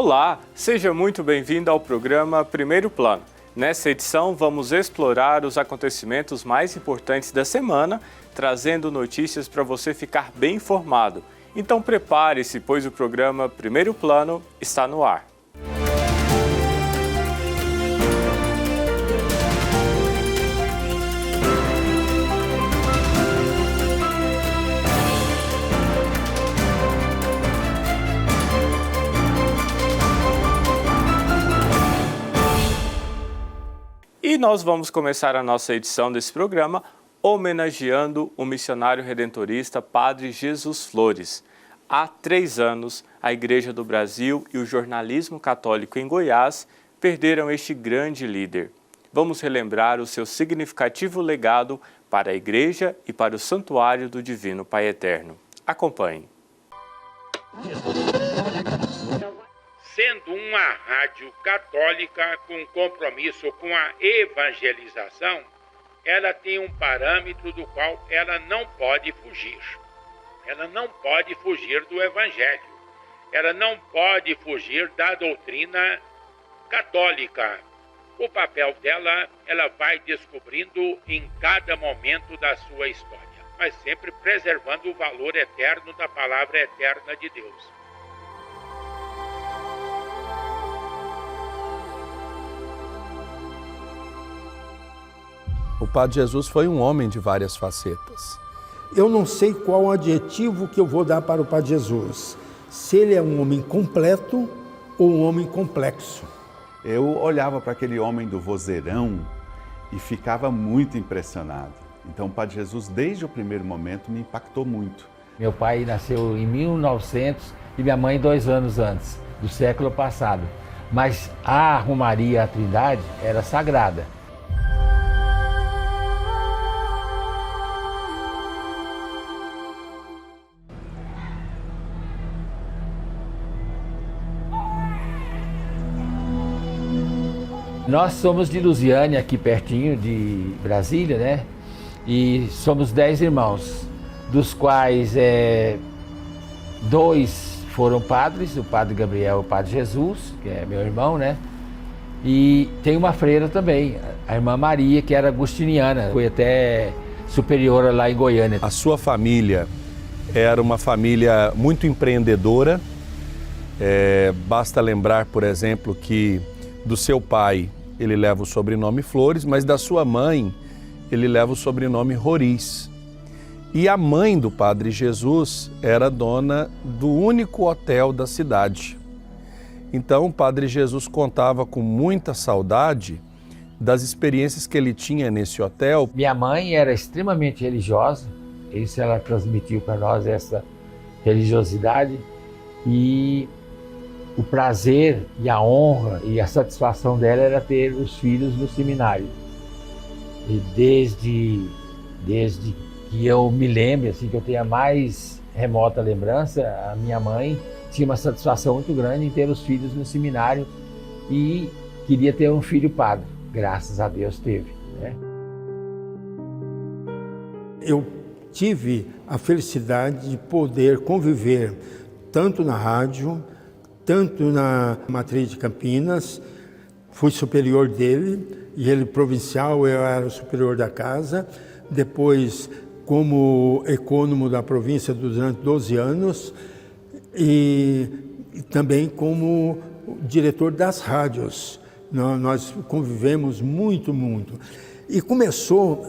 Olá, seja muito bem-vindo ao programa Primeiro Plano. Nessa edição, vamos explorar os acontecimentos mais importantes da semana, trazendo notícias para você ficar bem informado. Então prepare-se, pois o programa Primeiro Plano está no ar. E nós vamos começar a nossa edição desse programa homenageando o missionário redentorista Padre Jesus Flores. Há 3 anos, a Igreja do Brasil e o jornalismo católico em Goiás perderam este grande líder. Vamos relembrar o seu significativo legado para a Igreja e para o Santuário do Divino Pai Eterno. Acompanhe. Sendo uma rádio católica com compromisso com a evangelização, ela tem um parâmetro do qual ela não pode fugir. Ela não pode fugir do Evangelho. Ela não pode fugir da doutrina católica. O papel dela, ela vai descobrindo em cada momento da sua história, mas sempre preservando o valor eterno da palavra eterna de Deus. O Padre Jesus foi um homem de várias facetas. Eu não sei qual adjetivo que eu vou dar para o Padre Jesus. Se ele é um homem completo ou um homem complexo. Eu olhava para aquele homem do vozeirão e ficava muito impressionado. Então o Padre Jesus, desde o primeiro momento, me impactou muito. Meu pai nasceu em 1900 e minha mãe 2 anos antes, do século passado. Mas a Romaria, a Trindade, era sagrada. Nós somos de Lusiânia, aqui pertinho de Brasília, né? E somos 10 irmãos, dos quais 2 foram padres, o Padre Gabriel e o Padre Jesus, que é meu irmão, né? E tem uma freira também, a irmã Maria, que era agustiniana, foi até superiora lá em Goiânia. A sua família era uma família muito empreendedora. Basta lembrar, por exemplo, que do seu pai ele leva o sobrenome Flores, mas da sua mãe ele leva o sobrenome Roriz. E a mãe do Padre Jesus era dona do único hotel da cidade. Então o Padre Jesus contava com muita saudade das experiências que ele tinha nesse hotel. Minha mãe era extremamente religiosa, isso ela transmitiu para nós, essa religiosidade, e o prazer e a honra e a satisfação dela era ter os filhos no seminário. E desde que eu me lembre, assim, que eu tenha mais remota lembrança, a minha mãe tinha uma satisfação muito grande em ter os filhos no seminário e queria ter um filho padre. Graças a Deus teve, né? Eu tive a felicidade de poder conviver tanto na rádio, tanto na matriz de Campinas, fui superior dele, e ele provincial, eu era o superior da casa. Depois, como ecônomo da província durante 12 anos, e também como diretor das rádios. Nós convivemos muito. E começou,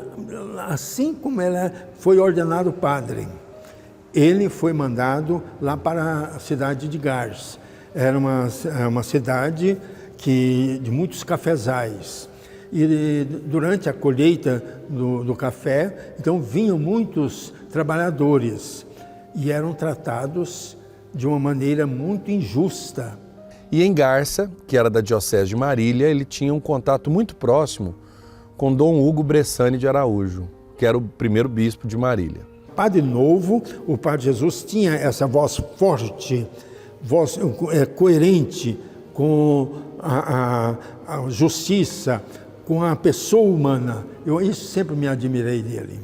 assim como ela foi ordenado padre, ele foi mandado lá para a cidade de Gars. Era uma cidade de muitos cafezais. E durante a colheita do café, então vinham muitos trabalhadores e eram tratados de uma maneira muito injusta. E em Garça, que era da Diocese de Marília, ele tinha um contato muito próximo com Dom Hugo Bressani de Araújo, que era o primeiro bispo de Marília. Padre Novo, o Padre Jesus tinha essa voz forte, voz coerente com a justiça, com a pessoa humana. Isso sempre me admirei dele.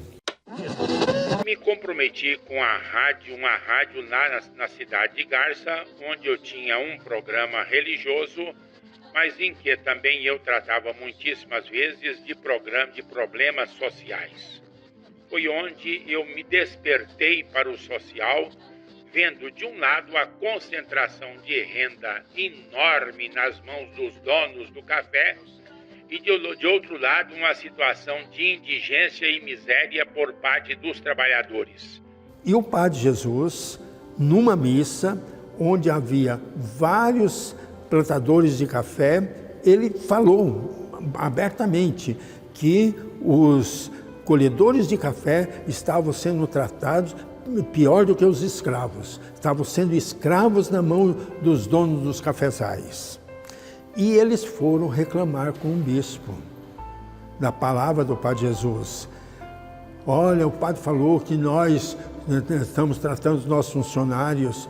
Me me comprometi com uma rádio lá na cidade de Garça, onde eu tinha um programa religioso, mas em que também eu tratava muitíssimas vezes de problemas sociais. Foi onde eu me despertei para o social, vendo de um lado a concentração de renda enorme nas mãos dos donos do café e de outro lado uma situação de indigência e miséria por parte dos trabalhadores. E o Padre Jesus, numa missa onde havia vários plantadores de café, ele falou abertamente que os colhedores de café estavam sendo tratados pior do que os escravos. Estavam sendo escravos na mão dos donos dos cafezais. E eles foram reclamar com o bispo da palavra do Padre Jesus. Olha, o padre falou que nós estamos tratando os nossos funcionários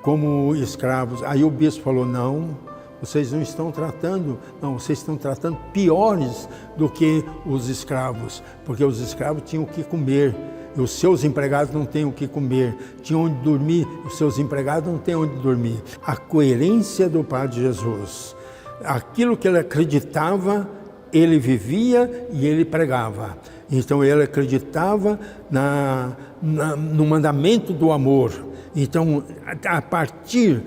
como escravos. Aí o bispo falou, não, vocês não estão tratando, não, vocês estão tratando piores do que os escravos, porque os escravos tinham o que comer, e os seus empregados não têm o que comer, tinham onde dormir, os seus empregados não têm onde dormir. A coerência do Padre Jesus, aquilo que ele acreditava, ele vivia e ele pregava. Então ele acreditava no mandamento do amor. Então, a partir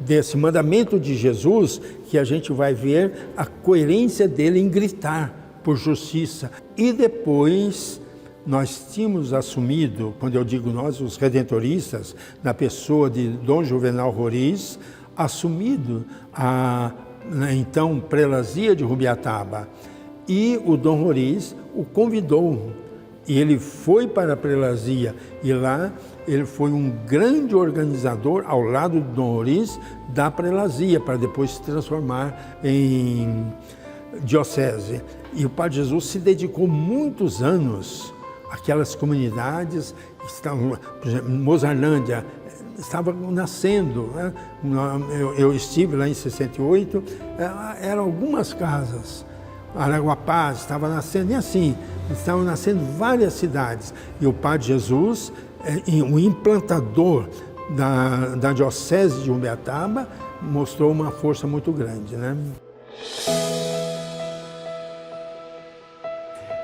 desse mandamento de Jesus, que a gente vai ver a coerência dele em gritar por justiça. E depois nós tínhamos assumido, quando eu digo nós, os redentoristas, na pessoa de Dom Juvenal Roriz, assumido a então prelazia de Rubiataba. E o Dom Roriz o convidou. E ele foi para a prelazia e lá ele foi um grande organizador ao lado do Dom Roriz da prelazia, para depois se transformar em diocese. E o Padre Jesus se dedicou muitos anos àquelas comunidades que estavam, por exemplo, Mozarlândia, estava nascendo, né? Eu estive lá em 68, eram algumas casas. Araguapaz estava nascendo, e assim, estavam nascendo várias cidades. E o Padre Jesus, o implantador da Diocese de Ubiataba, mostrou uma força muito grande, né?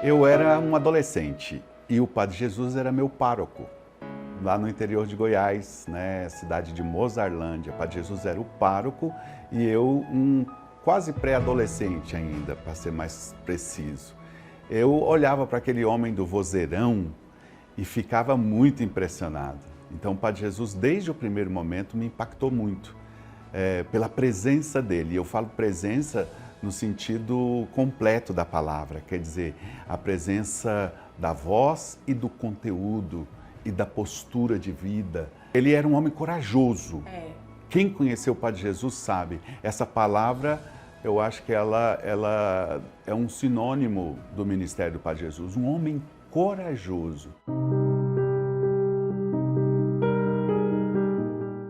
Eu era um adolescente e o Padre Jesus era meu pároco, lá no interior de Goiás, né, cidade de Mozarlândia. O Padre Jesus era o pároco e eu quase pré-adolescente ainda, para ser mais preciso. Eu olhava para aquele homem do vozeirão e ficava muito impressionado. Então o Padre Jesus, desde o primeiro momento, me impactou muito pela presença dele. Eu falo presença no sentido completo da palavra, quer dizer, a presença da voz e do conteúdo e da postura de vida. Ele era um homem corajoso. Quem conheceu o Padre Jesus sabe, essa palavra, eu acho que ela é um sinônimo do ministério do Padre Jesus, um homem corajoso.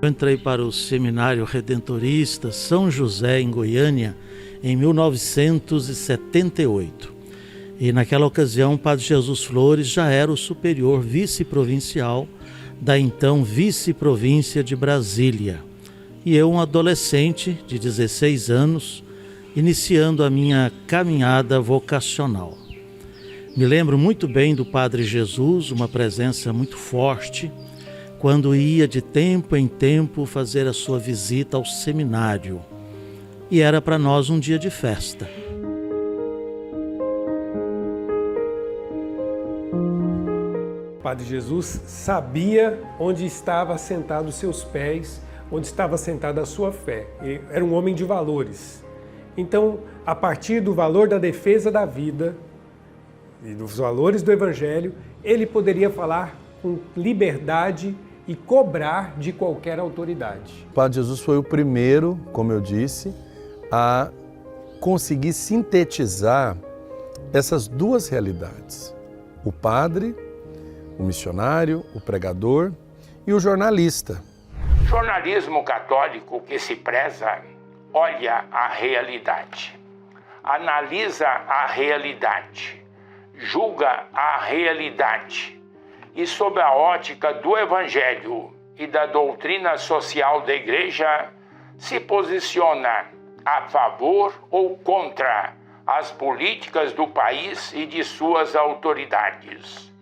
Eu entrei para o Seminário Redentorista São José, em Goiânia, em 1978. E naquela ocasião, o Padre Jesus Flores já era o superior vice-provincial da então vice-província de Brasília. E eu, um adolescente de 16 anos, iniciando a minha caminhada vocacional. Me lembro muito bem do Padre Jesus, uma presença muito forte, quando ia de tempo em tempo fazer a sua visita ao seminário. E era para nós um dia de festa. O Padre Jesus sabia onde estava assentado os seus pés, onde estava assentada a sua fé. Ele era um homem de valores. Então, a partir do valor da defesa da vida e dos valores do Evangelho, ele poderia falar com liberdade e cobrar de qualquer autoridade. O Padre Jesus foi o primeiro, como eu disse, a conseguir sintetizar essas duas realidades. O padre, o missionário, o pregador e o jornalista. O jornalismo católico que se preza olha a realidade, analisa a realidade, julga a realidade e sob a ótica do Evangelho e da doutrina social da Igreja, se posiciona a favor ou contra as políticas do país e de suas autoridades.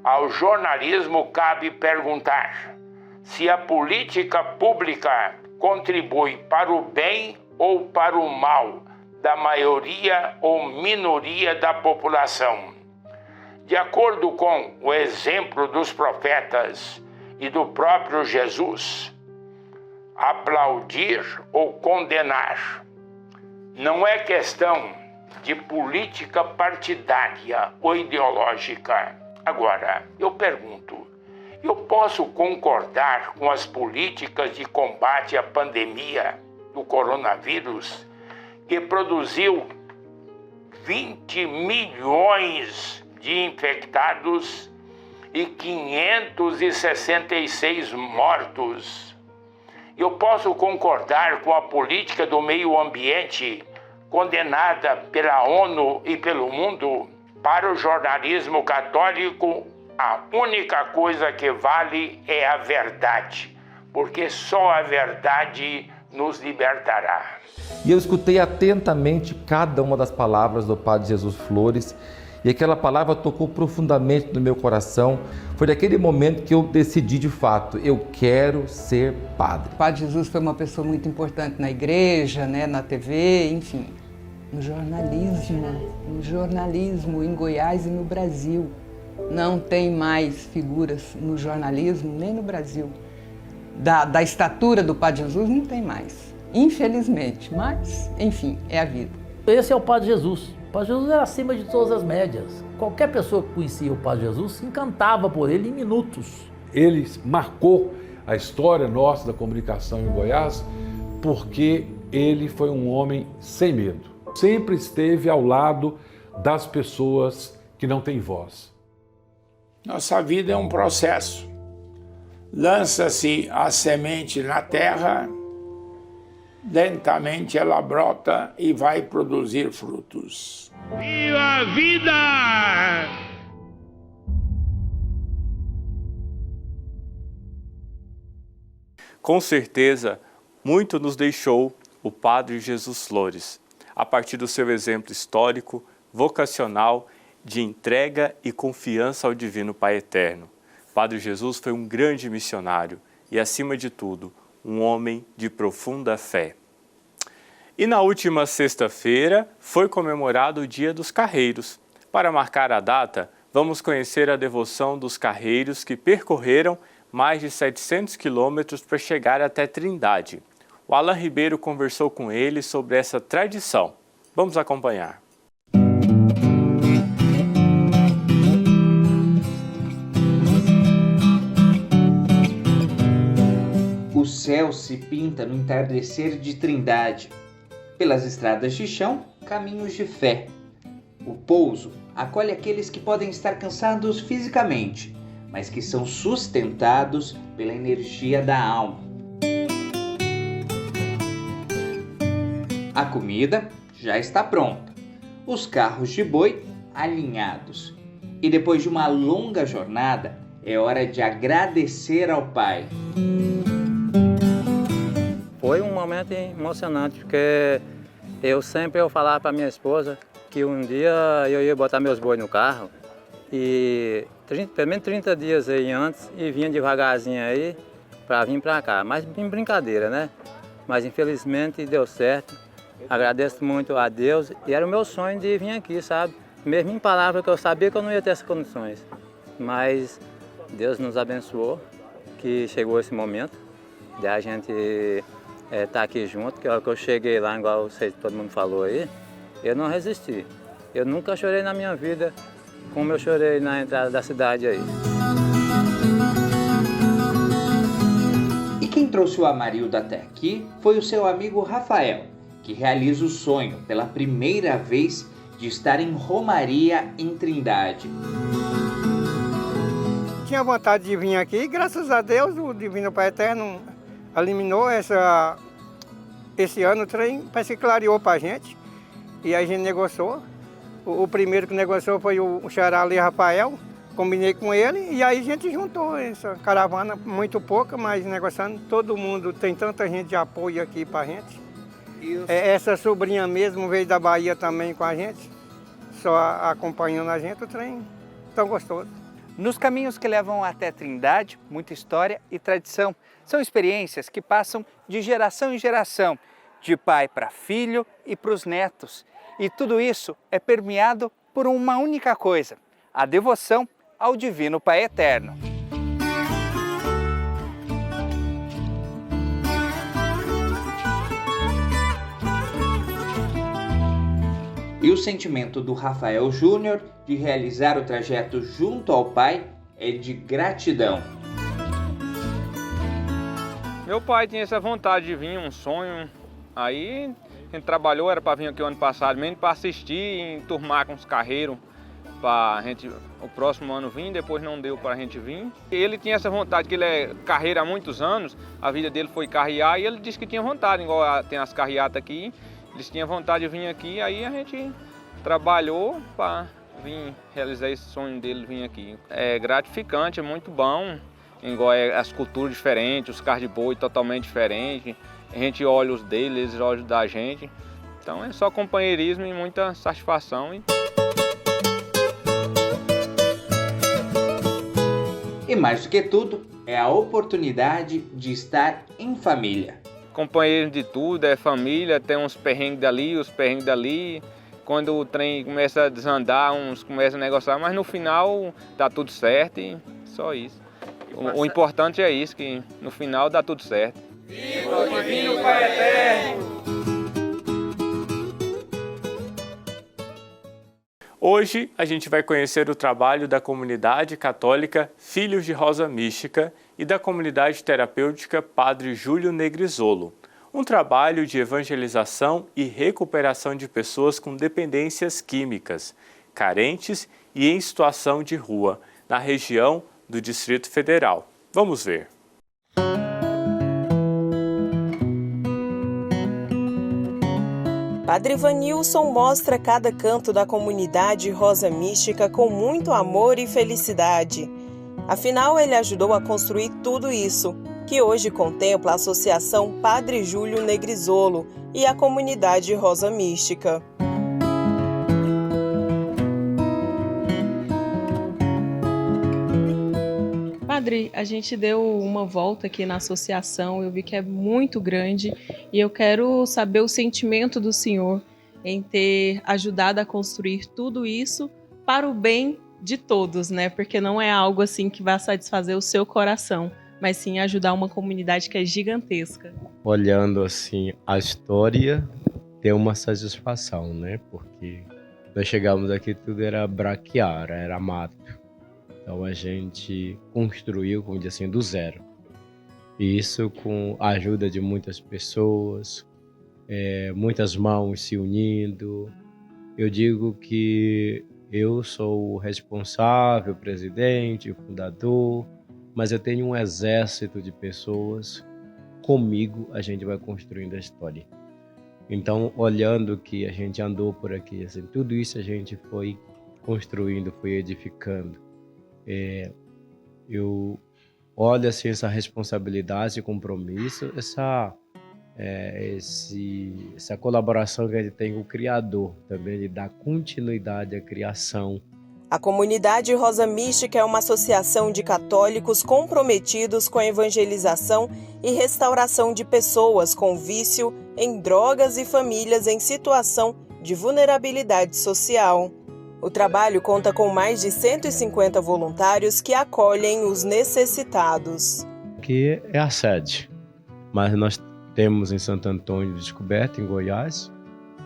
Ao jornalismo cabe perguntar se a política pública contribui para o bem ou para o mal da maioria ou minoria da população. De acordo com o exemplo dos profetas e do próprio Jesus, aplaudir ou condenar não é questão de política partidária ou ideológica. Agora, eu pergunto, eu posso concordar com as políticas de combate à pandemia do coronavírus, que produziu 20 milhões de infectados e 566 mortos? Eu posso concordar com a política do meio ambiente, condenada pela ONU e pelo mundo? Para o jornalismo católico, a única coisa que vale é a verdade, porque só a verdade nos libertará. E eu escutei atentamente cada uma das palavras do Padre Jesus Flores, e aquela palavra tocou profundamente no meu coração. Foi naquele momento que eu decidi de fato, eu quero ser padre. O Padre Jesus foi uma pessoa muito importante na igreja, né, na TV, enfim, no jornalismo em Goiás e no Brasil. Não tem mais figuras no jornalismo, nem no Brasil. Da estatura do Padre Jesus não tem mais, infelizmente, mas, enfim, é a vida. Esse é o Padre Jesus. O Padre Jesus era acima de todas as médias. Qualquer pessoa que conhecia o Padre Jesus se encantava por ele em minutos. Ele marcou a história nossa da comunicação em Goiás porque ele foi um homem sem medo. Sempre esteve ao lado das pessoas que não têm voz. Nossa vida é um processo. Lança-se a semente na terra, lentamente ela brota e vai produzir frutos. Viva a vida! Com certeza, muito nos deixou o Padre Jesus Flores, a partir do seu exemplo histórico, vocacional, de entrega e confiança ao Divino Pai Eterno. Padre Jesus foi um grande missionário e, acima de tudo, um homem de profunda fé. E na última sexta-feira foi comemorado o Dia dos Carreiros. Para marcar a data, vamos conhecer a devoção dos carreiros que percorreram mais de 700 quilômetros para chegar até Trindade. O Alan Ribeiro conversou com eles sobre essa tradição. Vamos acompanhar. O céu se pinta no entardecer de Trindade. Pelas estradas de chão, caminhos de fé. O pouso acolhe aqueles que podem estar cansados fisicamente, mas que são sustentados pela energia da alma. A comida já está pronta, os carros de boi alinhados. E depois de uma longa jornada, é hora de agradecer ao Pai. Foi um momento emocionante, porque eu falava para minha esposa que um dia eu ia botar meus bois no carro e pelo menos 30 dias aí antes e vinha devagarzinho aí para vir para cá, mas em brincadeira, né? Mas infelizmente deu certo. Agradeço muito a Deus e era o meu sonho de vir aqui, sabe? Mesmo em palavras que eu sabia que eu não ia ter essas condições, mas Deus nos abençoou que chegou esse momento de a gente tá aqui junto, que a hora que eu cheguei lá, igual todo mundo falou aí, eu não resisti. Eu nunca chorei na minha vida como eu chorei na entrada da cidade aí. E quem trouxe o Amarildo até aqui foi o seu amigo Rafael, que realiza o sonho pela primeira vez de estar em Romaria em Trindade. Tinha vontade de vir aqui e graças a Deus o Divino Pai Eterno eliminou esse ano o trem, parece que clareou para a gente e a gente negociou. O primeiro que negociou foi o xará ali, Rafael, combinei com ele e aí a gente juntou essa caravana, muito pouca, mas negociando. Todo mundo, tem tanta gente de apoio aqui pra gente. Essa sobrinha mesmo veio da Bahia também com a gente, só acompanhando a gente, o trem tão gostoso. Nos caminhos que levam até Trindade, muita história e tradição. São experiências que passam de geração em geração, de pai para filho e para os netos. E tudo isso é permeado por uma única coisa: a devoção ao Divino Pai Eterno. E o sentimento do Rafael Júnior de realizar o trajeto junto ao pai é de gratidão. Meu pai tinha essa vontade de vir, um sonho. Aí a gente trabalhou, era para vir aqui o ano passado mesmo, para assistir e enturmar com os carreiros, para a gente o próximo ano vir, depois não deu para a gente vir. Ele tinha essa vontade, que ele é carreiro há muitos anos, a vida dele foi carrear e ele disse que tinha vontade, igual tem as carreatas aqui. Eles tinham vontade de vir aqui, aí a gente trabalhou para vir realizar esse sonho dele vir aqui. É gratificante, é muito bom, igual as culturas diferentes, os carros de boi totalmente diferentes. A gente olha os deles, eles olham da gente. Então é só companheirismo e muita satisfação. E mais do que tudo, é a oportunidade de estar em família. Companheiro de tudo, é família, tem uns perrengues dali, os perrengues dali. Quando o trem começa a desandar, uns começam a negociar, mas no final dá tudo certo e só isso. O importante é isso, que no final dá tudo certo. Viva o Divino Pai Eterno! Hoje a gente vai conhecer o trabalho da comunidade católica Filhos de Rosa Mística e da comunidade terapêutica Padre Júlio Negrisolo. Um trabalho de evangelização e recuperação de pessoas com dependências químicas, carentes e em situação de rua, na região do Distrito Federal. Vamos ver. Padre Vanilson mostra cada canto da comunidade Rosa Mística com muito amor e felicidade. Afinal, ele ajudou a construir tudo isso, que hoje contempla a Associação Padre Júlio Negrisolo e a comunidade Rosa Mística. Padre, a gente deu uma volta aqui na associação, eu vi que é muito grande e eu quero saber o sentimento do senhor em ter ajudado a construir tudo isso para o bem de todos, né? Porque não é algo assim que vai satisfazer o seu coração, mas sim ajudar uma comunidade que é gigantesca. Olhando assim a história, tem uma satisfação, né? Porque nós chegamos aqui, tudo era braquiária, era mato. Então a gente construiu, como diz assim, do zero. E isso com a ajuda de muitas pessoas, muitas mãos se unindo. Eu digo que eu sou o responsável, presidente, fundador, mas eu tenho um exército de pessoas. Comigo a gente vai construindo a história. Então, olhando que a gente andou por aqui, assim, tudo isso a gente foi construindo, foi edificando. Eu olho assim essa responsabilidade e compromisso, essa colaboração que a gente tem com o Criador, também de dar continuidade à criação. A comunidade Rosa Mística é uma associação de católicos comprometidos com a evangelização e restauração de pessoas com vício em drogas e famílias em situação de vulnerabilidade social. O trabalho conta com mais de 150 voluntários que acolhem os necessitados. Aqui é a sede, mas nós temos em Santo Antônio Descoberto, em Goiás,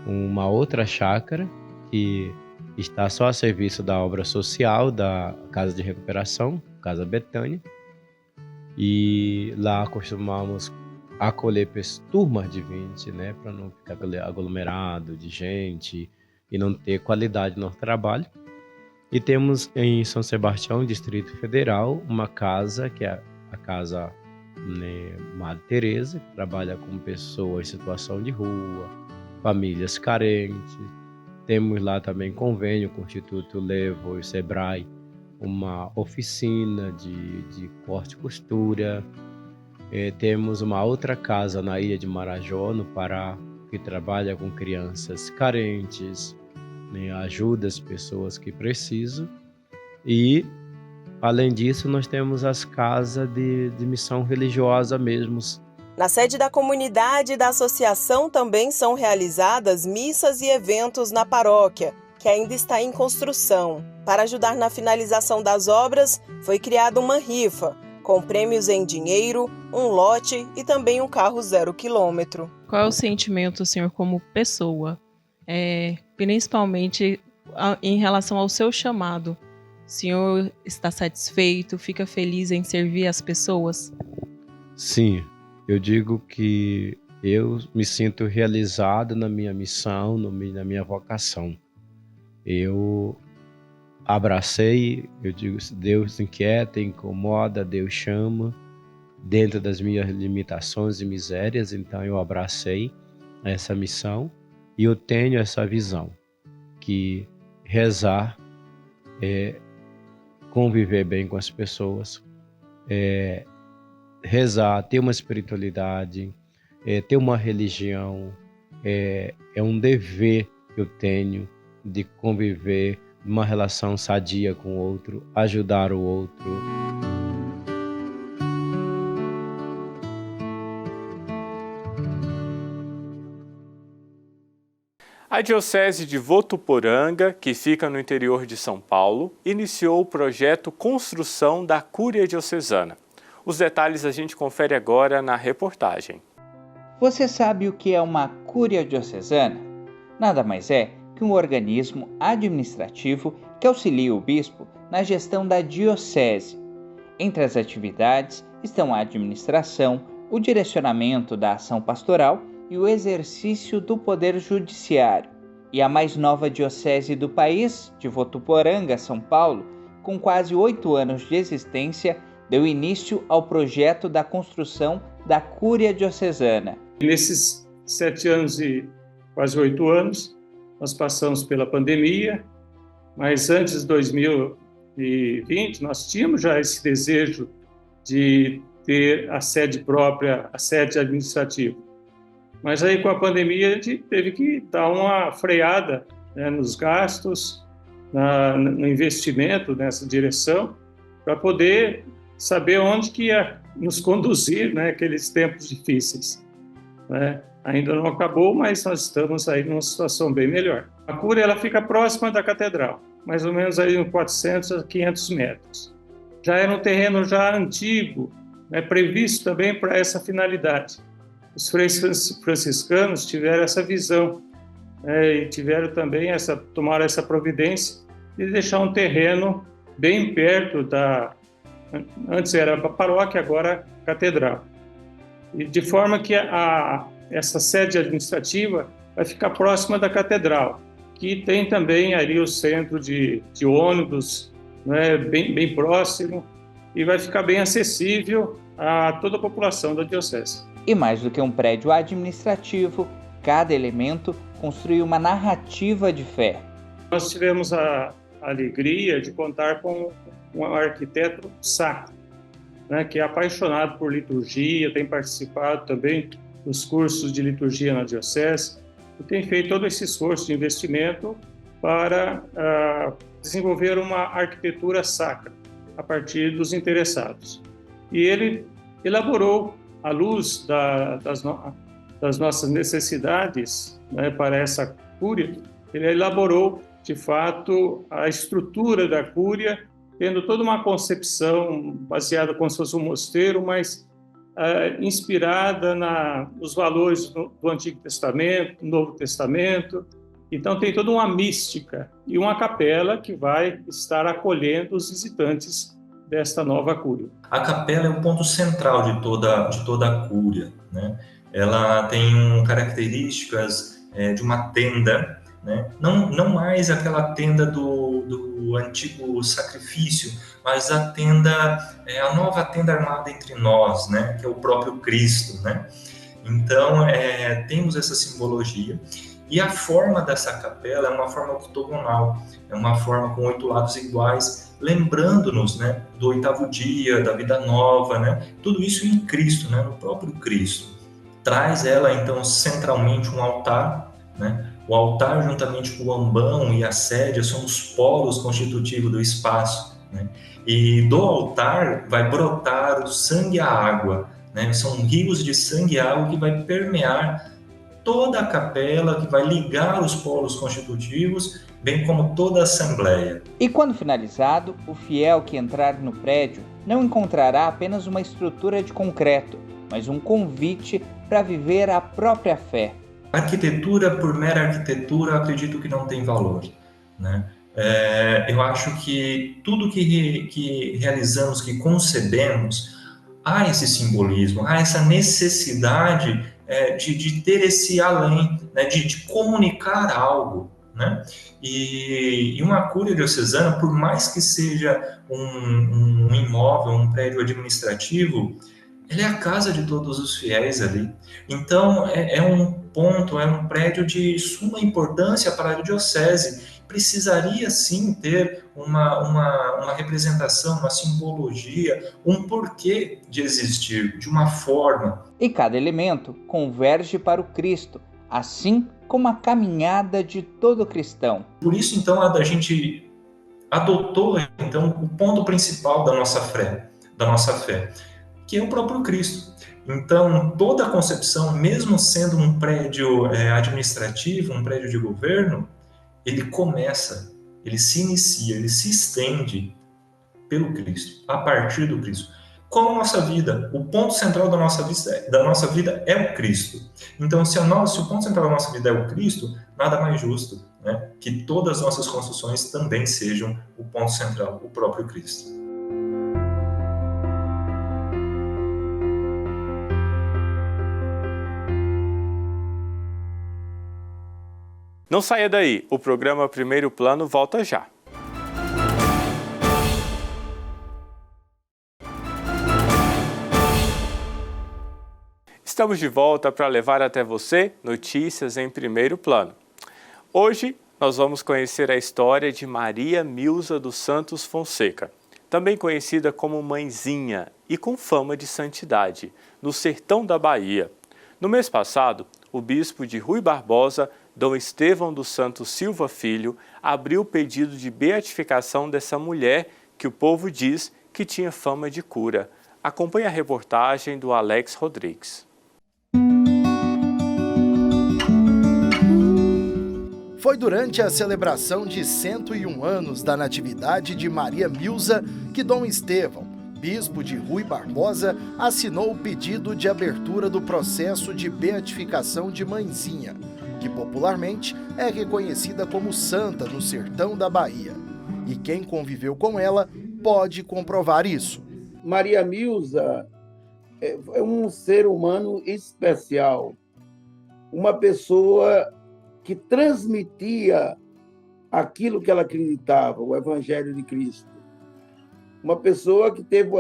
uma outra chácara que está só a serviço da obra social da Casa de Recuperação, Casa Betânia. E lá costumamos acolher turmas de 20, né, para não ficar aquele aglomerado de gente e não ter qualidade no nosso trabalho. E temos em São Sebastião, Distrito Federal, uma casa, que é a Casa Madre Teresa, que trabalha com pessoas em situação de rua, famílias carentes. Temos lá também convênio com o Instituto Levo e Sebrae uma oficina de corte e costura. Temos uma outra casa na ilha de Marajó, no Pará, que trabalha com crianças carentes, né, ajuda as pessoas que precisam. E, além disso, nós temos as casas de missão religiosa mesmo. Na sede da comunidade da associação também são realizadas missas e eventos na paróquia, que ainda está em construção. Para ajudar na finalização das obras, foi criada uma rifa, com prêmios em dinheiro, um lote e também um carro 0 quilômetro. Qual é o sentimento, senhor, como pessoa, principalmente em relação ao seu chamado? O senhor está satisfeito, fica feliz em servir as pessoas? Sim, eu digo que eu me sinto realizado na minha missão, na minha vocação. Eu abracei, eu digo, Deus inquieta, incomoda, Deus chama, dentro das minhas limitações e misérias, então eu abracei essa missão e eu tenho essa visão, que rezar é conviver bem com as pessoas, rezar, ter uma espiritualidade, ter uma religião, é um dever que eu tenho de conviver uma relação sadia com o outro, ajudar o outro. A Diocese de Votuporanga, que fica no interior de São Paulo, iniciou o projeto Construção da Cúria Diocesana. Os detalhes a gente confere agora na reportagem. Você sabe o que é uma Cúria Diocesana? Nada mais é que um organismo administrativo que auxilia o bispo na gestão da diocese. Entre as atividades estão a administração, o direcionamento da ação pastoral e o exercício do poder judiciário. E a mais nova diocese do país, de Votuporanga, São Paulo, com quase 8 anos de existência, deu início ao projeto da construção da Cúria Diocesana. Nesses 7 anos e quase 8 anos, nós passamos pela pandemia, mas antes de 2020 nós tínhamos já esse desejo de ter a sede própria, a sede administrativa. Mas aí com a pandemia a gente teve que dar uma freada, né, nos gastos, no investimento nessa direção, para poder saber onde que ia nos conduzir, né, aqueles tempos difíceis, né? Ainda não acabou, mas nós estamos aí numa situação bem melhor. A Cúria ela fica próxima da catedral, mais ou menos aí uns 400 a 500 metros. Já era um terreno já antigo, né, previsto também para essa finalidade. Os freis franciscanos tiveram essa visão, e tiveram também tomaram essa providência de deixar um terreno bem perto da... Antes era a paróquia, agora a catedral. E de forma que essa sede administrativa vai ficar próxima da catedral, que tem também ali o centro de ônibus, né, bem próximo, e vai ficar bem acessível a toda a população da diocese. E mais do que um prédio administrativo, cada elemento construi uma narrativa de fé. Nós tivemos a alegria de contar com um arquiteto sacro, né, que é apaixonado por liturgia, tem participado também dos cursos de liturgia na diocese e tem feito todo esse esforço de investimento para desenvolver uma arquitetura sacra a partir dos interessados. E ele elaborou, à luz das nossas necessidades, né, para essa cúria, ele elaborou, de fato, a estrutura da cúria, tendo toda uma concepção baseada como se fosse um mosteiro, mas inspirada nos valores do Antigo Testamento, do Novo Testamento. Então tem toda uma mística e uma capela que vai estar acolhendo os visitantes desta nova cúria. A capela é um ponto central de toda a cúria, né? Ela tem características de uma tenda, né? Não mais aquela tenda do antigo sacrifício, mas a nova tenda armada entre nós, né? Que é o próprio Cristo, né? Então, temos essa simbologia. E a forma dessa capela é uma forma octogonal, é uma forma com 8 lados iguais, lembrando-nos, né, do 8º dia, da vida nova, né, tudo isso em Cristo, né, no próprio Cristo. Traz ela, então, centralmente um altar, né? O altar, juntamente com o ambão e a sédia, são os polos constitutivos do espaço, né? E do altar vai brotar o sangue e a água, né? São rios de sangue e água que vai permear toda a capela, que vai ligar os polos constitutivos, bem como toda a assembleia. E quando finalizado, o fiel que entrar no prédio não encontrará apenas uma estrutura de concreto, mas um convite para viver a própria fé. Arquitetura por mera arquitetura, acredito que não tem valor, né? Eu acho que tudo que realizamos, que concebemos, há esse simbolismo, há essa necessidade de ter esse além, né? de comunicar algo, né? E uma cúria diocesana, por mais que seja um imóvel, um prédio administrativo, ele é a casa de todos os fiéis ali. Então, é um prédio de suma importância para a diocese. Precisaria, sim, ter uma representação, uma simbologia, um porquê de existir, de uma forma. E cada elemento converge para o Cristo, assim como a caminhada de todo cristão. Por isso, então, a gente adotou, então, o ponto principal da nossa fé, que é o próprio Cristo. Então, toda a concepção, mesmo sendo um prédio administrativo, um prédio de governo, ele começa, ele se inicia, ele se estende pelo Cristo, a partir do Cristo. Como a nossa vida, o ponto central da nossa vida é o Cristo. Então, se o ponto central da nossa vida é o Cristo, nada mais justo, né, que todas as nossas construções também sejam o ponto central, o próprio Cristo. Não saia daí, o programa Primeiro Plano volta já. Estamos de volta para levar até você notícias em primeiro plano. Hoje nós vamos conhecer a história de Maria Milza dos Santos Fonseca, também conhecida como Mãezinha e com fama de santidade, no sertão da Bahia. No mês passado, o bispo de Rui Barbosa, Dom Estevão dos Santos Silva Filho, abriu o pedido de beatificação dessa mulher que o povo diz que tinha fama de cura. Acompanhe a reportagem do Alex Rodrigues. Foi durante a celebração de 101 anos da Natividade de Maria Milza que Dom Estevão, bispo de Rui Barbosa, assinou o pedido de abertura do processo de beatificação de Mãezinha, que popularmente é reconhecida como santa no sertão da Bahia. E quem conviveu com ela pode comprovar isso. Maria Milza é um ser humano especial, uma pessoa que transmitia aquilo que ela acreditava, o Evangelho de Cristo. Uma pessoa que teve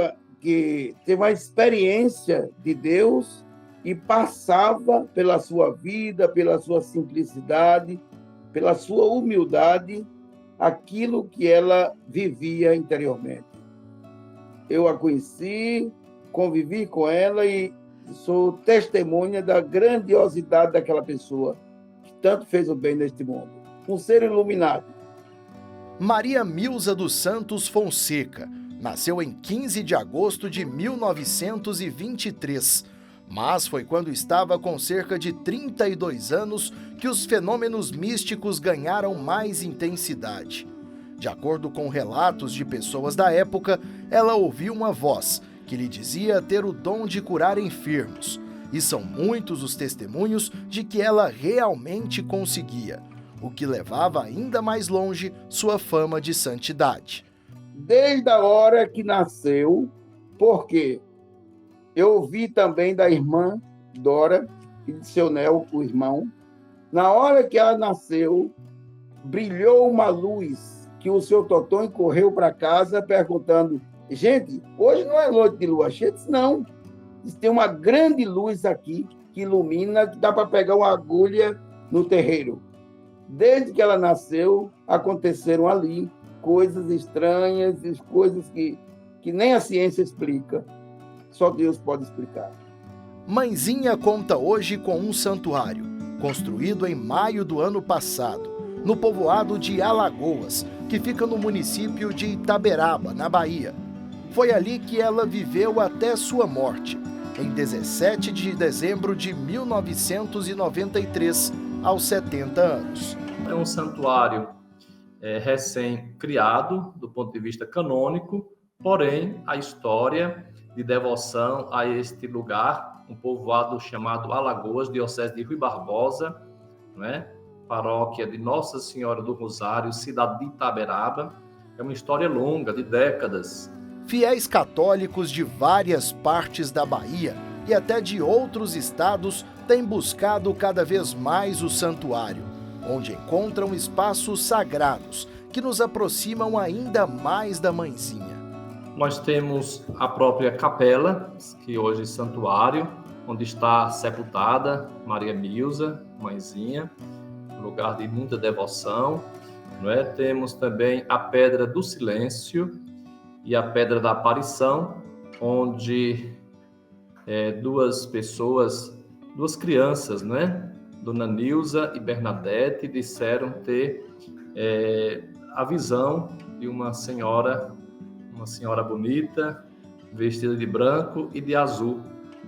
uma experiência de Deus e passava pela sua vida, pela sua simplicidade, pela sua humildade, aquilo que ela vivia interiormente. Eu a conheci, convivi com ela e sou testemunha da grandiosidade daquela pessoa que tanto fez o bem neste mundo. Um ser iluminado. Maria Milza dos Santos Fonseca nasceu em 15 de agosto de 1923, mas foi quando estava com cerca de 32 anos que os fenômenos místicos ganharam mais intensidade. De acordo com relatos de pessoas da época, ela ouviu uma voz que lhe dizia ter o dom de curar enfermos, e são muitos os testemunhos de que ela realmente conseguia, o que levava ainda mais longe sua fama de santidade. Desde a hora que nasceu, porque eu ouvi também da irmã Dora e de seu Nel, o irmão, na hora que ela nasceu, brilhou uma luz que o seu Totonho correu para casa perguntando: gente, hoje não é noite de lua cheia? Disse, não, tem uma grande luz aqui que ilumina, que dá para pegar uma agulha no terreiro. Desde que ela nasceu, aconteceram ali coisas estranhas, e coisas que nem a ciência explica. Só Deus pode explicar. Mãezinha conta hoje com um santuário, construído em maio do ano passado, no povoado de Alagoas, que fica no município de Itaberaba, na Bahia. Foi ali que ela viveu até sua morte, em 17 de dezembro de 1993, aos 70 anos. É um santuário recém-criado do ponto de vista canônico, porém a história de devoção a este lugar, um povoado chamado Alagoas, diocese de Rui Barbosa, né? Paróquia de Nossa Senhora do Rosário, cidade de Itaberaba, é uma história longa, de décadas. Fiéis católicos de várias partes da Bahia e até de outros estados têm buscado cada vez mais o santuário, onde encontram espaços sagrados que nos aproximam ainda mais da Mãezinha. Nós temos a própria capela, que hoje é santuário, onde está sepultada Maria Milza, Mãezinha, lugar de muita devoção. Não é? Temos também a Pedra do Silêncio e a Pedra da Aparição, onde duas crianças, né? Dona Nilza e Bernadette, disseram ter a visão de uma senhora bonita, vestida de branco e de azul,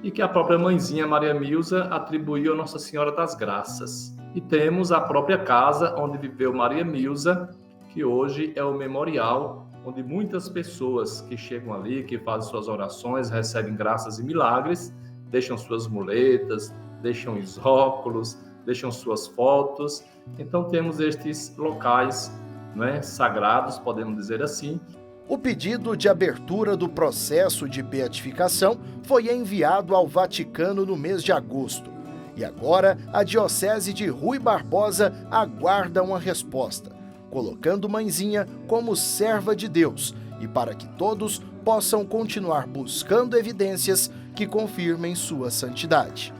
e que a própria Mãezinha Maria Milza atribuiu a Nossa Senhora das Graças. E temos a própria casa onde viveu Maria Milza, que hoje é o memorial onde muitas pessoas que chegam ali, que fazem suas orações, recebem graças e milagres, deixam suas muletas, deixam os óculos, deixam suas fotos. Então temos estes locais, né, sagrados, podemos dizer assim. O pedido de abertura do processo de beatificação foi enviado ao Vaticano no mês de agosto. E agora a Diocese de Rui Barbosa aguarda uma resposta, colocando Mãezinha como serva de Deus e para que todos possam continuar buscando evidências que confirmem sua santidade.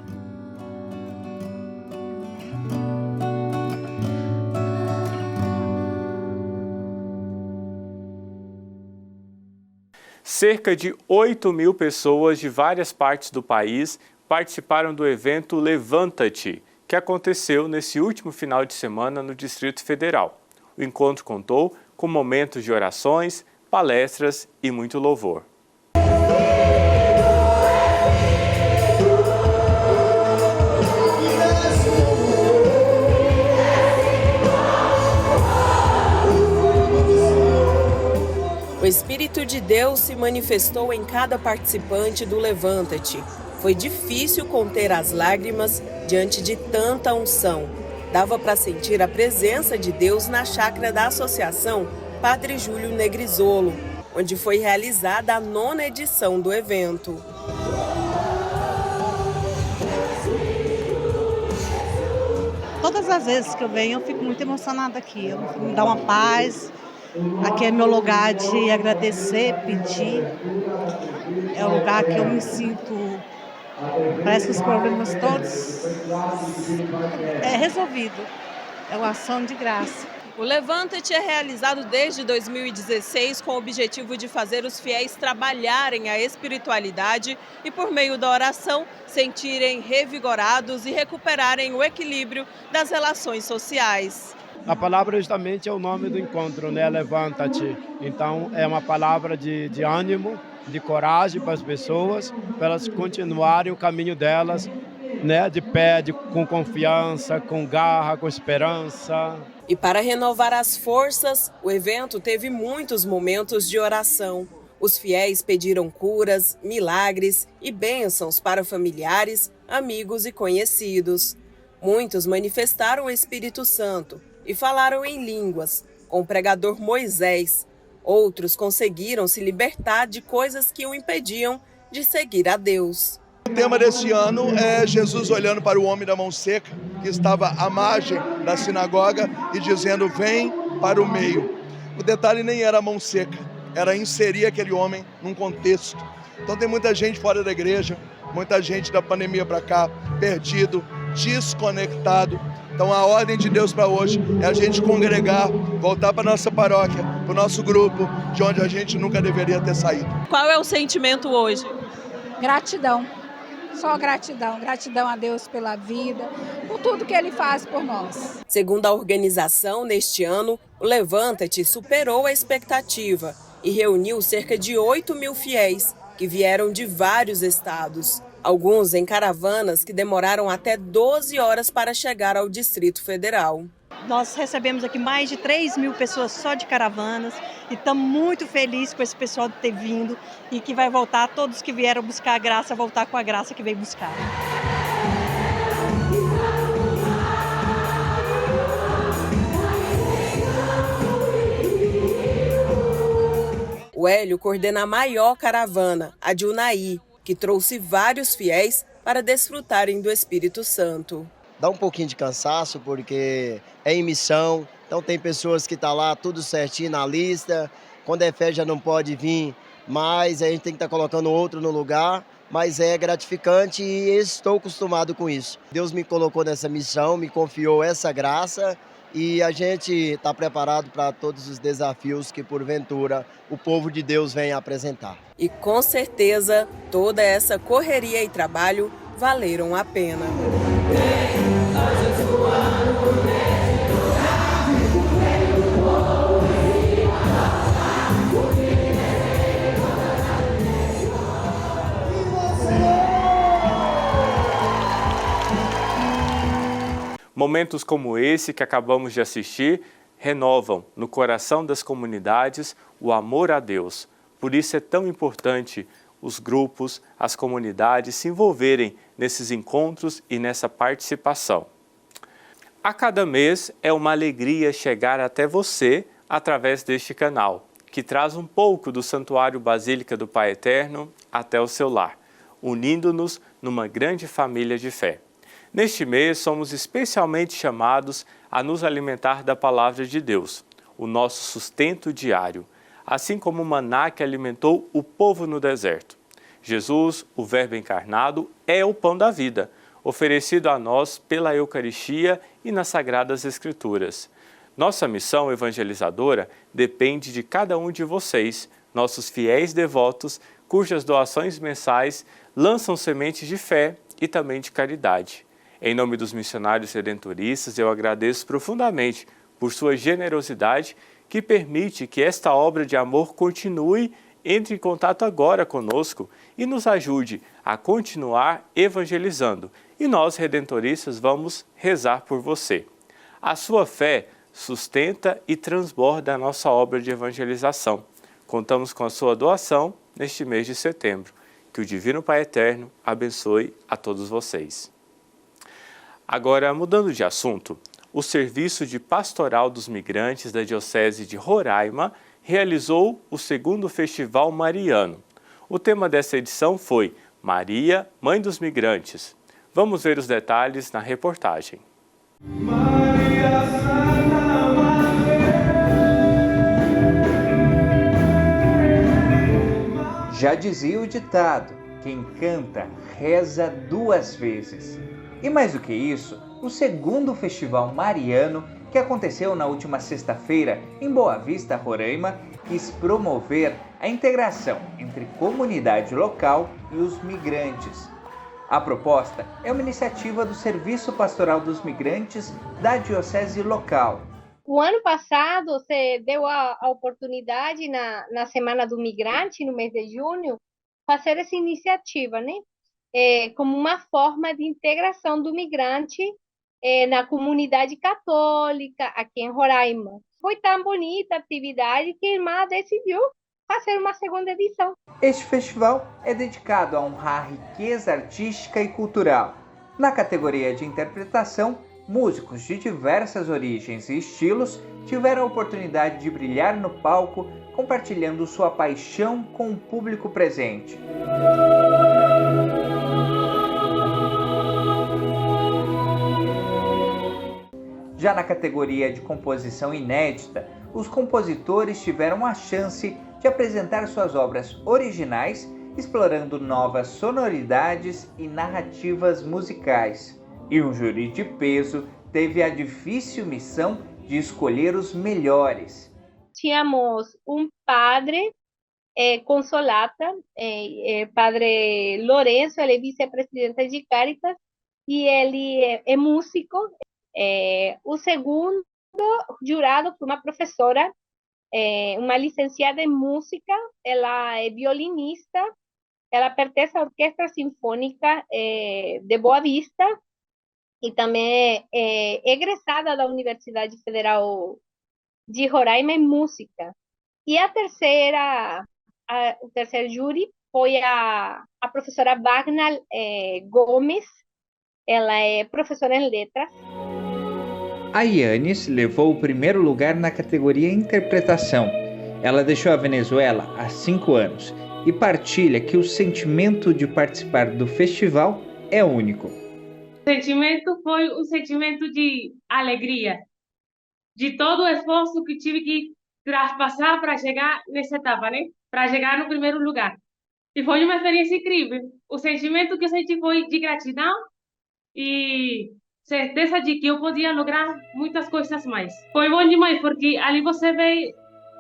Cerca de 8.000 pessoas de várias partes do país participaram do evento Levanta-te, que aconteceu nesse último final de semana no Distrito Federal. O encontro contou com momentos de orações, palestras e muito louvor. O Espírito de Deus se manifestou em cada participante do Levanta-te. Foi difícil conter as lágrimas diante de tanta unção. Dava para sentir a presença de Deus na chácara da Associação Padre Júlio Negrisolo, onde foi realizada a 9ª edição do evento. Todas as vezes que eu venho, eu fico muito emocionada aqui. Me dá uma paz. Aqui é meu lugar de agradecer, pedir. É o lugar que eu me sinto... Parece que os problemas todos resolvido. É uma ação de graça. O Levanta-te é realizado desde 2016 com o objetivo de fazer os fiéis trabalharem a espiritualidade e, por meio da oração, sentirem revigorados e recuperarem o equilíbrio das relações sociais. A palavra justamente é o nome do encontro, né? Levanta-te. Então é uma palavra de ânimo, de coragem para as pessoas, para elas continuarem o caminho delas, né? De pé, com confiança, com garra, com esperança. E para renovar as forças, o evento teve muitos momentos de oração. Os fiéis pediram curas, milagres e bênçãos para familiares, amigos e conhecidos. Muitos manifestaram o Espírito Santo e falaram em línguas, com o pregador Moisés. Outros conseguiram se libertar de coisas que o impediam de seguir a Deus. O tema desse ano é Jesus olhando para o homem da mão seca, que estava à margem da sinagoga e dizendo, vem para o meio. O detalhe nem era a mão seca, era inserir aquele homem num contexto. Então tem muita gente fora da igreja, muita gente da pandemia para cá, perdido, desconectado, Então a ordem de Deus para hoje é a gente congregar, voltar para nossa paróquia, para o nosso grupo, de onde a gente nunca deveria ter saído. Qual é o sentimento hoje? Gratidão, só gratidão. Gratidão a Deus pela vida, por tudo que Ele faz por nós. Segundo a organização, neste ano, o Levanta-te superou a expectativa e reuniu cerca de 8.000 fiéis que vieram de vários estados. Alguns em caravanas que demoraram até 12 horas para chegar ao Distrito Federal. Nós recebemos aqui mais de 3.000 pessoas só de caravanas e estamos muito felizes com esse pessoal de ter vindo e que vai voltar, todos que vieram buscar a graça, voltar com a graça que veio buscar. O Hélio coordena a maior caravana, a de Unai, que trouxe vários fiéis para desfrutarem do Espírito Santo. Dá um pouquinho de cansaço porque é em missão, então tem pessoas que estão lá tudo certinho na lista, quando é fé já não pode vir, mas a gente tem que estar colocando outro no lugar, mas é gratificante e estou acostumado com isso. Deus me colocou nessa missão, me confiou essa graça e a gente está preparado para todos os desafios que porventura o povo de Deus vem apresentar. E com certeza toda essa correria e trabalho valeram a pena. Momentos como esse que acabamos de assistir renovam no coração das comunidades o amor a Deus. Por isso é tão importante os grupos, as comunidades se envolverem nesses encontros e nessa participação. A cada mês é uma alegria chegar até você através deste canal, que traz um pouco do Santuário Basílica do Pai Eterno até o seu lar, unindo-nos numa grande família de fé. Neste mês, somos especialmente chamados a nos alimentar da Palavra de Deus, o nosso sustento diário, assim como o maná que alimentou o povo no deserto. Jesus, o Verbo encarnado, é o pão da vida, oferecido a nós pela Eucaristia e nas Sagradas Escrituras. Nossa missão evangelizadora depende de cada um de vocês, nossos fiéis devotos, cujas doações mensais lançam sementes de fé e também de caridade. Em nome dos missionários redentoristas, eu agradeço profundamente por sua generosidade que permite que esta obra de amor continue. Entre em contato agora conosco e nos ajude a continuar evangelizando. E nós, redentoristas, vamos rezar por você. A sua fé sustenta e transborda a nossa obra de evangelização. Contamos com a sua doação neste mês de setembro. Que o Divino Pai Eterno abençoe a todos vocês. Agora, mudando de assunto, o Serviço de Pastoral dos Migrantes da Diocese de Roraima realizou o 2º Festival Mariano. O tema dessa edição foi Maria, Mãe dos Migrantes. Vamos ver os detalhes na reportagem. Já dizia o ditado, quem canta, reza 2 vezes. E mais do que isso, o 2º Festival Mariano, que aconteceu na última sexta-feira em Boa Vista, Roraima, quis promover a integração entre comunidade local e os migrantes. A proposta é uma iniciativa do Serviço Pastoral dos Migrantes da Diocese local. O ano passado, você deu a oportunidade na Semana do Migrante, no mês de junho, fazer essa iniciativa, né? Como uma forma de integração do migrante na comunidade católica aqui em Roraima. Foi tão bonita a atividade que a irmã decidiu fazer uma 2ª edição. Este festival é dedicado a honrar a riqueza artística e cultural. Na categoria de interpretação, músicos de diversas origens e estilos tiveram a oportunidade de brilhar no palco, compartilhando sua paixão com o público presente. Já na categoria de composição inédita, os compositores tiveram a chance de apresentar suas obras originais, explorando novas sonoridades e narrativas musicais. E um júri de peso teve a difícil missão de escolher os melhores. Tínhamos um padre consolata, padre Lourenço, ele é vice-presidente de Caritas e ele é músico. O segundo jurado foi uma professora, uma licenciada em música, ela é violinista, ela pertence à Orquestra Sinfônica de Boa Vista e também é egressada da Universidade Federal de Roraima em música. E o terceiro júri foi a professora Wagner Gomes, ela é professora em letras. A Yanis levou o primeiro lugar na categoria Interpretação. Ela deixou a Venezuela há 5 anos e partilha que o sentimento de participar do festival é único. O sentimento foi um sentimento de alegria, de todo o esforço que tive que traspassar para chegar nessa etapa, né? Para chegar no primeiro lugar. E foi uma experiência incrível. O sentimento que eu senti foi de gratidão e certeza de que eu podia lograr muitas coisas mais. Foi bom demais, porque ali você vê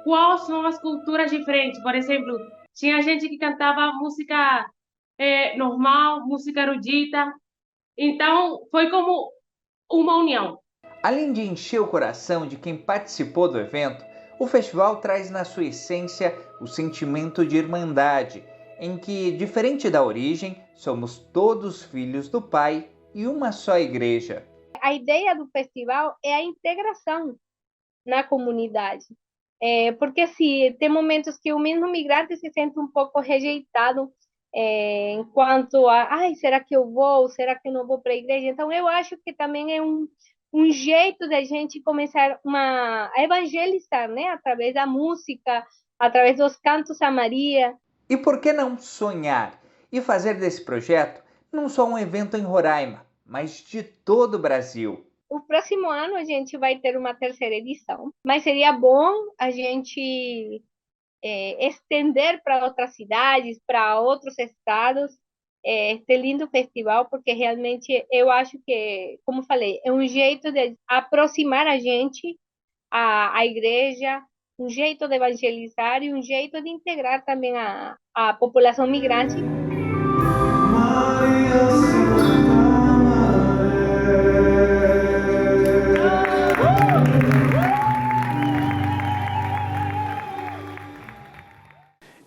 quais são as culturas diferentes. Por exemplo, tinha gente que cantava música normal, música erudita. Então, foi como uma união. Além de encher o coração de quem participou do evento, o festival traz na sua essência o sentimento de irmandade, em que, diferente da origem, somos todos filhos do Pai e uma só igreja. A ideia do festival é a integração na comunidade. Porque se tem momentos que o mesmo migrante se sente um pouco rejeitado enquanto a será que eu vou, será que eu não vou para a igreja? Então eu acho que também é um jeito da gente começar a evangelizar, né? Através da música, através dos cantos a Maria. E por que não sonhar e fazer desse projeto não só um evento em Roraima, mas de todo o Brasil? O próximo ano a gente vai ter uma 3ª edição, mas seria bom a gente estender para outras cidades, para outros estados, este lindo festival, porque realmente eu acho que, como falei, é um jeito de aproximar a gente à igreja, um jeito de evangelizar e um jeito de integrar também a população migrante.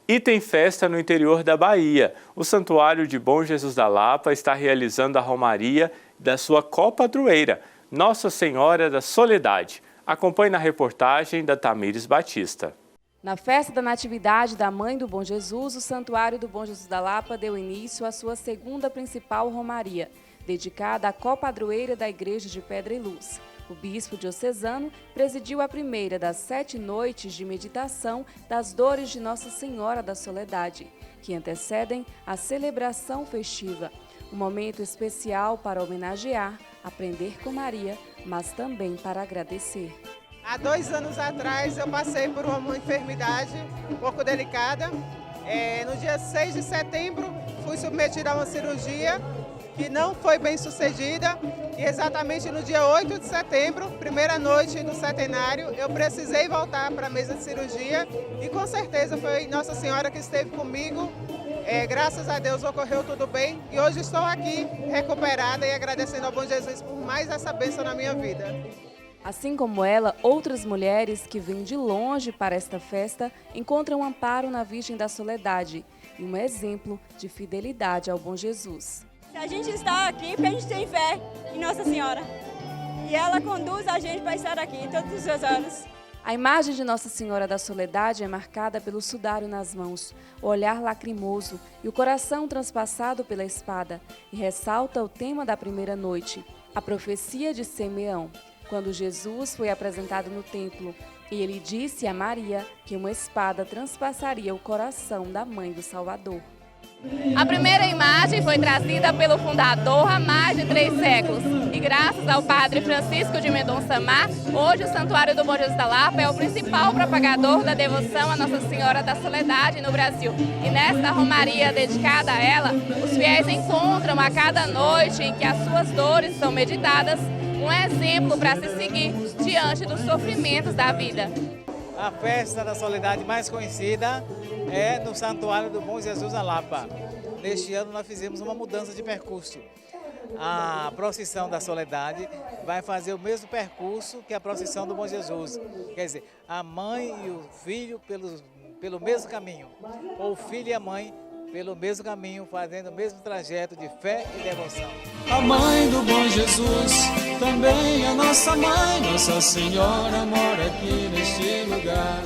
E tem festa no interior da Bahia. O Santuário de Bom Jesus da Lapa está realizando a romaria da sua copadroeira, Nossa Senhora da Soledade. Acompanhe na reportagem da Tamires Batista. Na festa da Natividade da Mãe do Bom Jesus, o Santuário do Bom Jesus da Lapa deu início à sua 2ª principal romaria, dedicada à copadroeira da Igreja de Pedra e Luz. O bispo diocesano presidiu a primeira das 7 noites de meditação das dores de Nossa Senhora da Soledade, que antecedem a celebração festiva. Um momento especial para homenagear, aprender com Maria, mas também para agradecer. Há 2 anos atrás eu passei por uma enfermidade um pouco delicada. No dia 6 de setembro fui submetida a uma cirurgia que não foi bem sucedida e exatamente no dia 8 de setembro, primeira noite do centenário, eu precisei voltar para a mesa de cirurgia e com certeza foi Nossa Senhora que esteve comigo. Graças a Deus ocorreu tudo bem e hoje estou aqui recuperada e agradecendo ao Bom Jesus por mais essa bênção na minha vida. Assim como ela, outras mulheres que vêm de longe para esta festa encontram amparo na Virgem da Soledade e um exemplo de fidelidade ao Bom Jesus. A gente está aqui porque a gente tem fé em Nossa Senhora e ela conduz a gente para estar aqui todos os anos. A imagem de Nossa Senhora da Soledade é marcada pelo sudário nas mãos, o olhar lacrimoso e o coração transpassado pela espada, e ressalta o tema da primeira noite, a profecia de Simeão, quando Jesus foi apresentado no templo e ele disse a Maria que uma espada transpassaria o coração da Mãe do Salvador. A primeira imagem foi trazida pelo fundador há mais de 3 séculos e graças ao padre Francisco de Mendonça Mar, hoje o Santuário do Bom Jesus da Lapa é o principal propagador da devoção a Nossa Senhora da Soledade no Brasil. E nesta romaria dedicada a ela, os fiéis encontram a cada noite em que as suas dores são meditadas um exemplo para se seguir diante dos sofrimentos da vida. A festa da Soledade mais conhecida é no Santuário do Bom Jesus da Lapa. Neste ano nós fizemos uma mudança de percurso. A procissão da Soledade vai fazer o mesmo percurso que a procissão do Bom Jesus. Quer dizer, a mãe e o filho pelo mesmo caminho, ou o filho e a mãe pelo mesmo caminho, fazendo o mesmo trajeto de fé e devoção. A mãe do Bom Jesus, também a nossa mãe, Nossa Senhora, mora aqui neste lugar.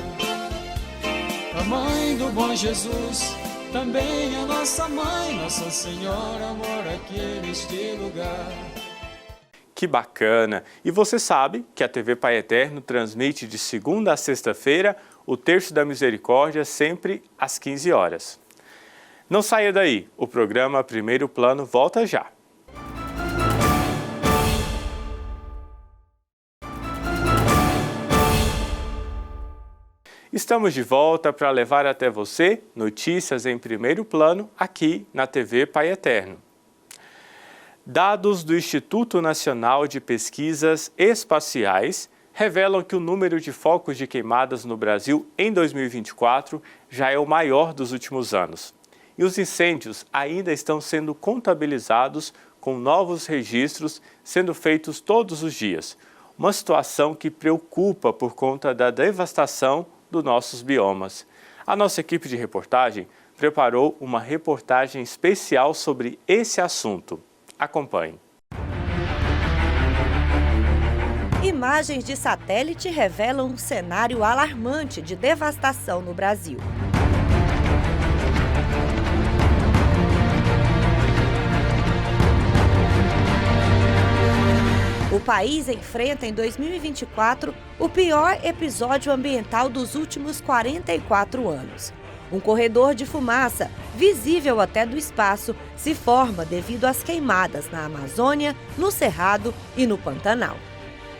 A mãe do Bom Jesus, também a nossa mãe, Nossa Senhora, mora aqui neste lugar. Que bacana! E você sabe que a TV Pai Eterno transmite de segunda a sexta-feira o Terço da Misericórdia, sempre às 15 horas. Não saia daí, o programa Primeiro Plano volta já. Estamos de volta para levar até você notícias em primeiro plano aqui na TV Pai Eterno. Dados do Instituto Nacional de Pesquisas Espaciais revelam que o número de focos de queimadas no Brasil em 2024 já é o maior dos últimos anos. E os incêndios ainda estão sendo contabilizados com novos registros sendo feitos todos os dias. Uma situação que preocupa por conta da devastação dos nossos biomas. A nossa equipe de reportagem preparou uma reportagem especial sobre esse assunto. Acompanhe. Imagens de satélite revelam um cenário alarmante de devastação no Brasil. O país enfrenta em 2024 o pior episódio ambiental dos últimos 44 anos. Um corredor de fumaça, visível até do espaço, se forma devido às queimadas na Amazônia, no Cerrado e no Pantanal.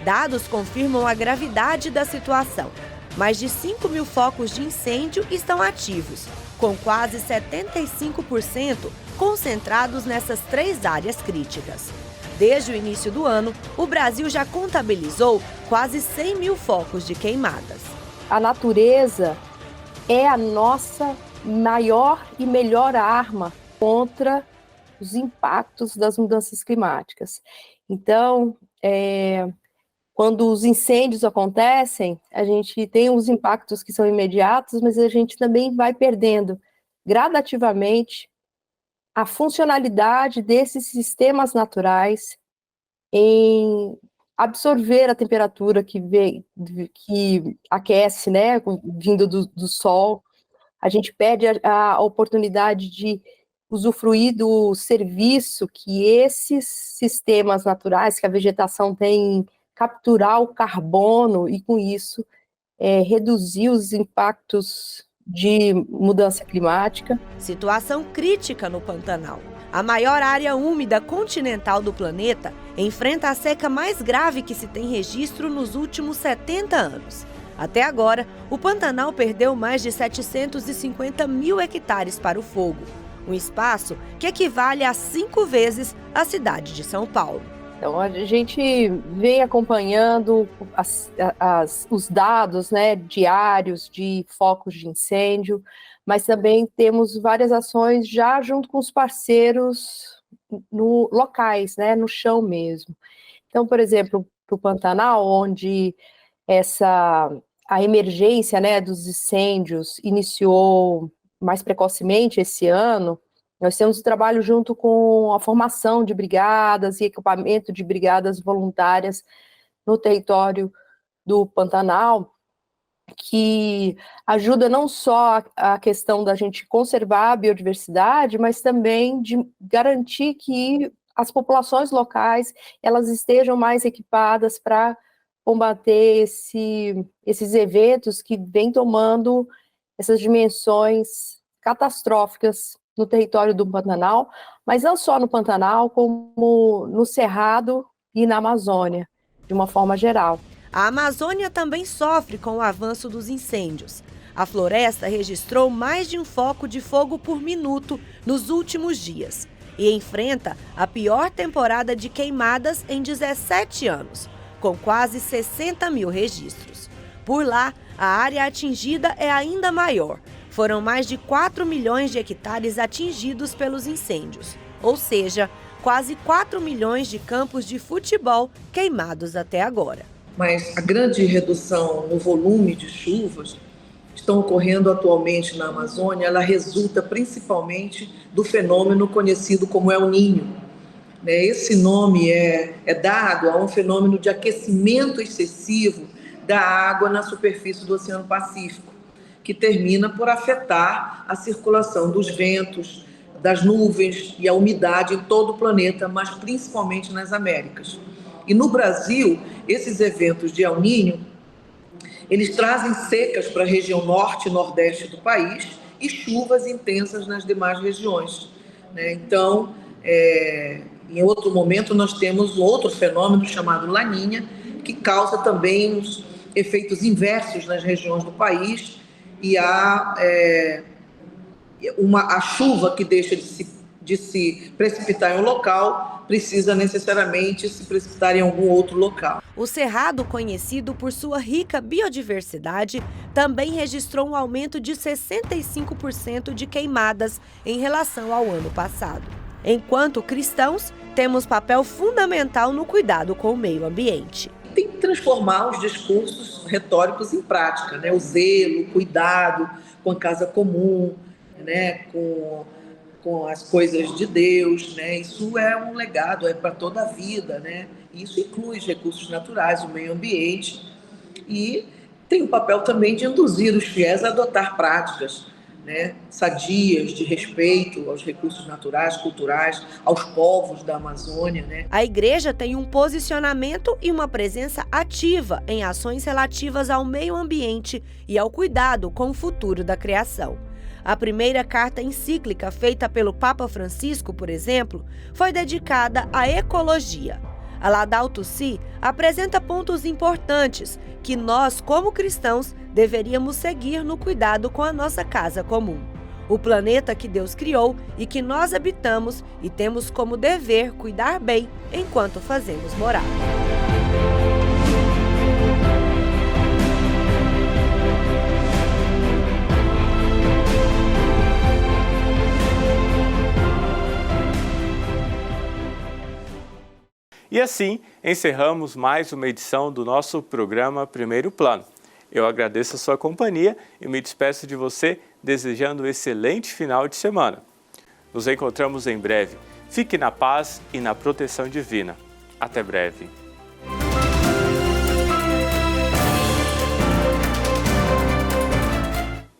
Dados confirmam a gravidade da situação. Mais de 5 mil focos de incêndio estão ativos, com quase 75% concentrados nessas 3 áreas críticas. Desde o início do ano, o Brasil já contabilizou quase 100 mil focos de queimadas. A natureza é a nossa maior e melhor arma contra os impactos das mudanças climáticas. Então, quando os incêndios acontecem, a gente tem os impactos que são imediatos, mas a gente também vai perdendo gradativamente a funcionalidade desses sistemas naturais em absorver a temperatura que aquece, né, vindo do sol. A gente perde a oportunidade de usufruir do serviço que esses sistemas naturais, que a vegetação tem, capturar o carbono e, com isso, reduzir os impactos de mudança climática. Situação crítica no Pantanal. A maior área úmida continental do planeta enfrenta a seca mais grave que se tem registro nos últimos 70 anos. Até agora, o Pantanal perdeu mais de 750 mil hectares para o fogo, um espaço que equivale a 5 vezes a cidade de São Paulo. Então, a gente vem acompanhando os dados, né, diários de focos de incêndio, mas também temos várias ações já junto com os parceiros locais, né, no chão mesmo. Então, por exemplo, para o Pantanal, onde a emergência, né, dos incêndios iniciou mais precocemente esse ano, nós temos o trabalho junto com a formação de brigadas e equipamento de brigadas voluntárias no território do Pantanal, que ajuda não só a questão da gente conservar a biodiversidade, mas também de garantir que as populações locais elas estejam mais equipadas para combater esses eventos que vêm tomando essas dimensões catastróficas no território do Pantanal, mas não só no Pantanal, como no Cerrado e na Amazônia, de uma forma geral. A Amazônia também sofre com o avanço dos incêndios. A floresta registrou mais de um foco de fogo por minuto nos últimos dias. e enfrenta a pior temporada de queimadas em 17 anos, com quase 60 mil registros. Por lá, a área atingida é ainda maior. Foram mais de 4 milhões de hectares atingidos pelos incêndios, ou seja, quase 4 milhões de campos de futebol queimados até agora. Mas a grande redução no volume de chuvas estão ocorrendo atualmente na Amazônia, ela resulta principalmente do fenômeno conhecido como El Niño. Esse nome é dado a um fenômeno de aquecimento excessivo da água na superfície do Oceano Pacífico, que termina por afetar a circulação dos ventos, das nuvens e a umidade em todo o planeta, mas principalmente nas Américas. E no Brasil, esses eventos de El Niño, eles trazem secas para a região norte e nordeste do país e chuvas intensas nas demais regiões. Então, em outro momento, nós temos um outro fenômeno chamado Laninha, que causa também os efeitos inversos nas regiões do país e a chuva que deixa de se precipitar em um local precisa necessariamente se precipitar em algum outro local. O Cerrado, conhecido por sua rica biodiversidade, também registrou um aumento de 65% de queimadas em relação ao ano passado. Enquanto cristãos, temos papel fundamental no cuidado com o meio ambiente. Tem que transformar os discursos retóricos em prática, o zelo, o cuidado com a casa comum, com as coisas de Deus, Isso é um legado, é para toda a vida, Isso inclui os recursos naturais, o meio ambiente e tem o papel também de induzir os fiéis a adotar práticas, sadias, de respeito aos recursos naturais, culturais, aos povos da Amazônia, A igreja tem um posicionamento e uma presença ativa em ações relativas ao meio ambiente e ao cuidado com o futuro da criação. A primeira carta encíclica feita pelo Papa Francisco, por exemplo, foi dedicada à ecologia. A Laudato Si apresenta pontos importantes que nós, como cristãos, deveríamos seguir no cuidado com a nossa casa comum. O planeta que Deus criou e que nós habitamos e temos como dever cuidar bem enquanto fazemos morada. E assim, encerramos mais uma edição do nosso programa Primeiro Plano. Eu agradeço a sua companhia e me despeço de você desejando um excelente final de semana. Nos encontramos em breve. Fique na paz e na proteção divina. Até breve.